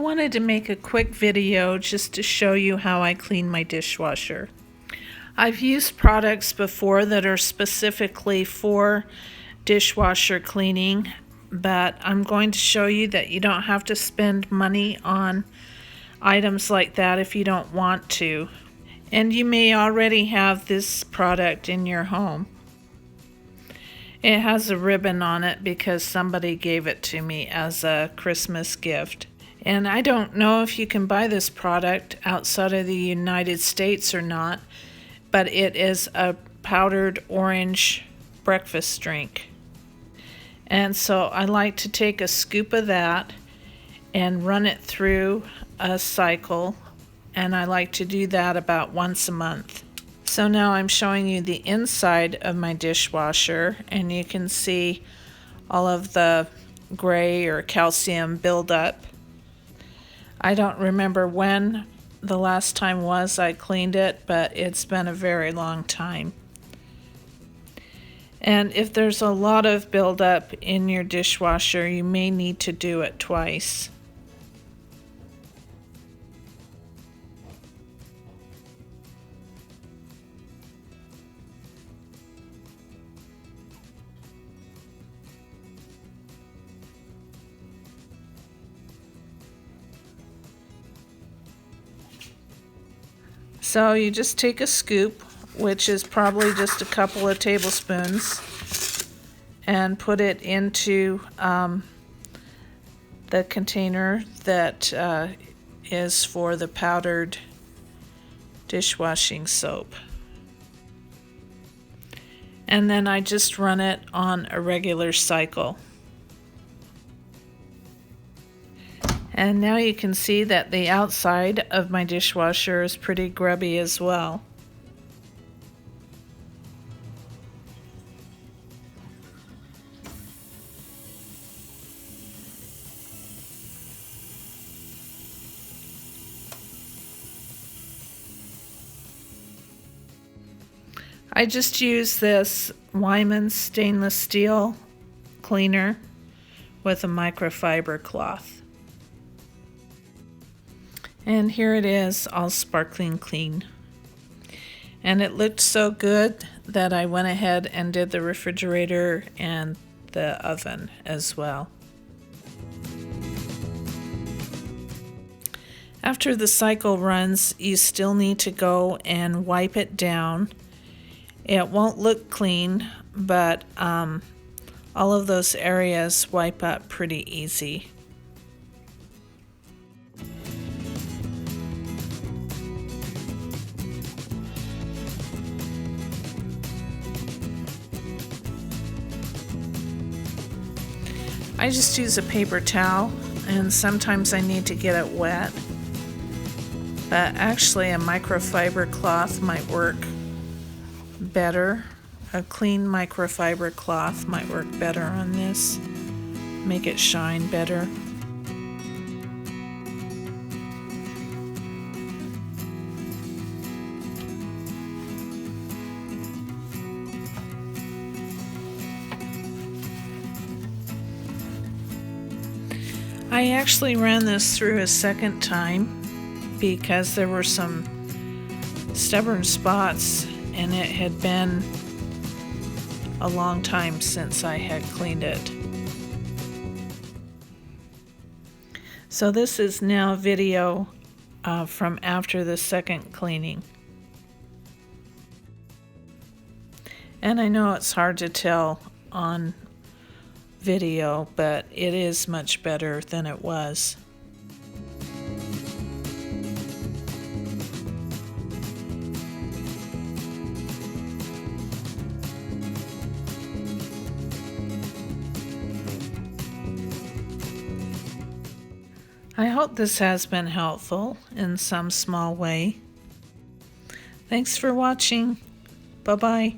wanted to make a quick video just to show you how I clean my dishwasher. I've used products before that are specifically for dishwasher cleaning, but I'm going to show you that you don't have to spend money on items like that if you don't want to. And you may already have this product in your home. It has a ribbon on it because somebody gave it to me as a Christmas gift. And I don't know if you can buy this product outside of the United States or not, but it is a powdered orange breakfast drink. And so I like to take a scoop of that and run it through a cycle, and I like to do that about once a month. So now I'm showing you the inside of my dishwasher, and you can see all of the gray or calcium buildup. I don't remember when the last time was I cleaned it, but it's been a very long time. And if there's a lot of buildup in your dishwasher, you may need to do it twice. So you just take a scoop, which is probably just a couple of tablespoons, and put it into the container that is for the powdered dishwashing soap. And then I just run it on a regular cycle. And now you can see that the outside of my dishwasher is pretty grubby as well. I just use this Wyman's stainless steel cleaner with a microfiber cloth. And here it is, all sparkling clean. And it looked so good that I went ahead and did the refrigerator and the oven as well. After the cycle runs, you still need to go and wipe it down. It won't look clean, but all of those areas wipe up pretty easy. I just use a paper towel, and sometimes I need to get it wet, but actually a microfiber cloth might work better. A clean microfiber cloth might work better on this, make it shine better. I actually ran this through a second time because there were some stubborn spots, and it had been a long time since I had cleaned it. So this is now a video from after the second cleaning. And I know it's hard to tell on video, but it is much better than it was. I hope this has been helpful in some small way. Thanks for watching. Bye-bye.